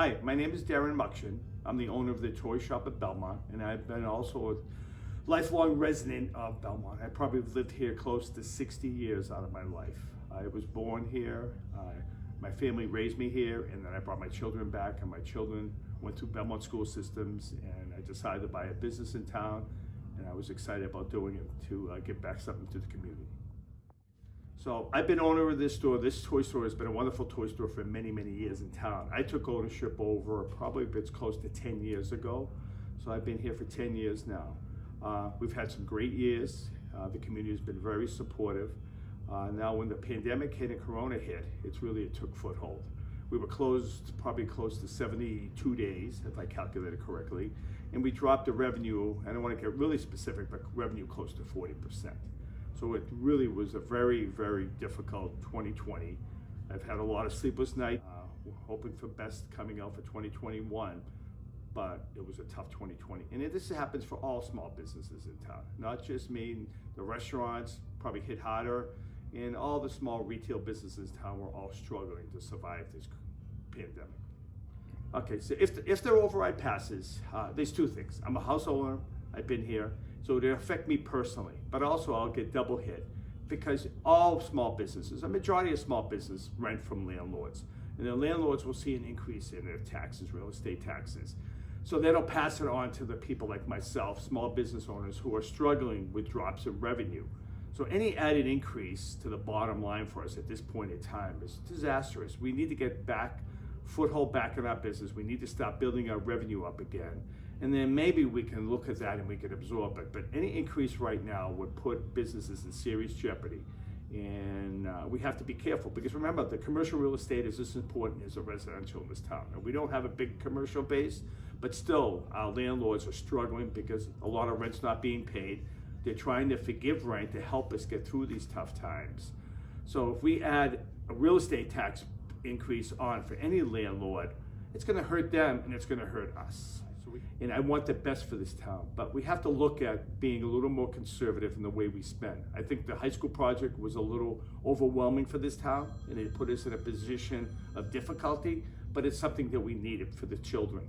Hi, my name is Deran Muckjian. I'm the owner of the Toy Shop of Belmont, and I've been also a lifelong resident of Belmont. I probably lived here close to 60 years out of my life. I was born here, my family raised me here, and then I brought my children back, and my children went through Belmont school systems, and I decided to buy a business in town, and I was excited about doing it to give back something to the community. So I've been owner of this store. This toy store has been a wonderful toy store for many, many years in town. I took ownership over probably it's close to 10 years ago. So I've been here for 10 years now. We've had some great years. The community has been very supportive. Now when the pandemic hit and Corona hit, it took foothold. We were closed probably close to 72 days, if I calculated correctly. And we dropped the revenue, I don't want to get really specific, but revenue close to 40%. So it really was a very, very difficult 2020. I've had a lot of sleepless nights, hoping for best coming out for 2021, but it was a tough 2020. And this happens for all small businesses in town, not just me. The restaurants probably hit harder, and all the small retail businesses in town were all struggling to survive this pandemic. Okay, so if their override passes, there's two things. I'm a house owner, I've been here, so it'll affect me personally, but also I'll get double hit because all small businesses, a majority of small business rent from landlords, and the landlords will see an increase in their taxes, real estate taxes. So that'll pass it on to the people like myself, small business owners who are struggling with drops in revenue. So any added increase to the bottom line for us at this point in time is disastrous. We need to get foothold back in our business. We need to start building our revenue up again. And then maybe we can look at that and we can absorb it. But any increase right now would put businesses in serious jeopardy. And we have to be careful because remember, the commercial real estate is as important as the residential in this town. And we don't have a big commercial base, but still our landlords are struggling because a lot of rent's not being paid. They're trying to forgive rent to help us get through these tough times. So if we add a real estate tax increase on for any landlord, it's gonna hurt them and it's gonna hurt us. And I want the best for this town, but we have to look at being a little more conservative in the way we spend. I think the high school project was a little overwhelming for this town, and it put us in a position of difficulty, but it's something that we needed for the children.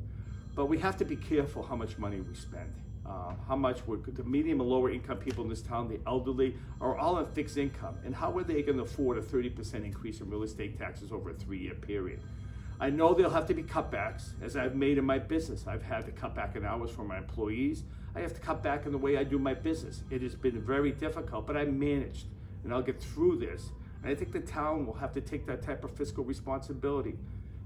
But we have to be careful how much money we spend. The medium and lower income people in this town, the elderly, are all on fixed income, and how are they gonna afford a 30% increase in real estate taxes over a 3-year period? I know there'll have to be cutbacks, as I've made in my business. I've had to cut back in hours for my employees. I have to cut back in the way I do my business. It has been very difficult, but I managed, and I'll get through this. And I think the town will have to take that type of fiscal responsibility.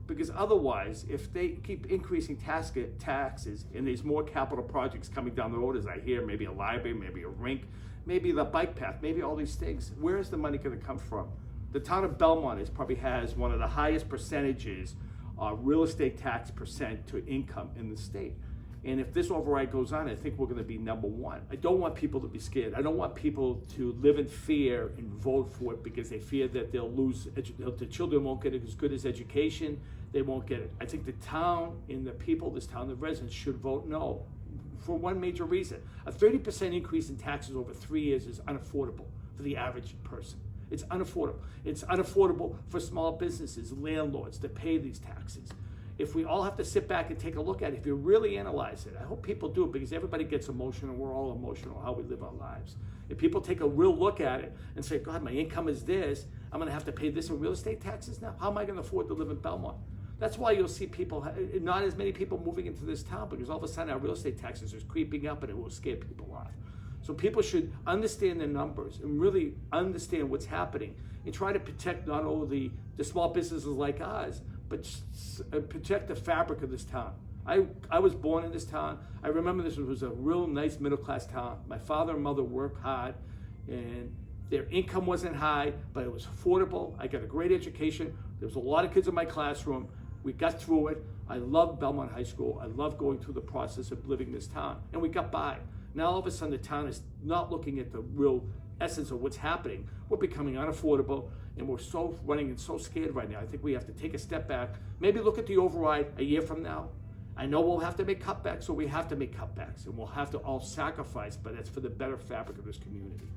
Because otherwise, if they keep increasing taxes and there's more capital projects coming down the road, as I hear, maybe a library, maybe a rink, maybe the bike path, maybe all these things, where is the money gonna come from? The town of Belmont probably has one of the highest percentages real estate tax percent to income in the state. And if this override goes on, I think we're gonna be #1. I don't want people to be scared. I don't want people to live in fear and vote for it because they fear that they'll lose, the children won't get as good as education, they won't get it. I think the town and the people, this town, the residents should vote no for one major reason. A 30% increase in taxes over 3 years is unaffordable for the average person. It's unaffordable. It's unaffordable for small businesses, landlords to pay these taxes. If we all have to sit back and take a look at it, if you really analyze it, I hope people do because everybody gets emotional. We're all emotional how we live our lives. If people take a real look at it and say, God, my income is this, I'm gonna have to pay this in real estate taxes now. How am I gonna afford to live in Belmont? That's why you'll see not as many people moving into this town because all of a sudden our real estate taxes are creeping up and it will scare people off. So people should understand the numbers and really understand what's happening and try to protect not only the small businesses like ours, but protect the fabric of this town. I was born in this town. I remember this was a real nice middle-class town. My father and mother worked hard and their income wasn't high, but it was affordable. I got a great education. There was a lot of kids in my classroom. We got through it. I loved Belmont High School. I loved going through the process of living in this town, and we got by. Now all of a sudden the town is not looking at the real essence of what's happening. We're becoming unaffordable and we're so running and so scared right now. I think we have to take a step back, maybe look at the override a year from now. I know we'll have to make cutbacks, so we have to make cutbacks and we'll have to all sacrifice, but it's for the better fabric of this community.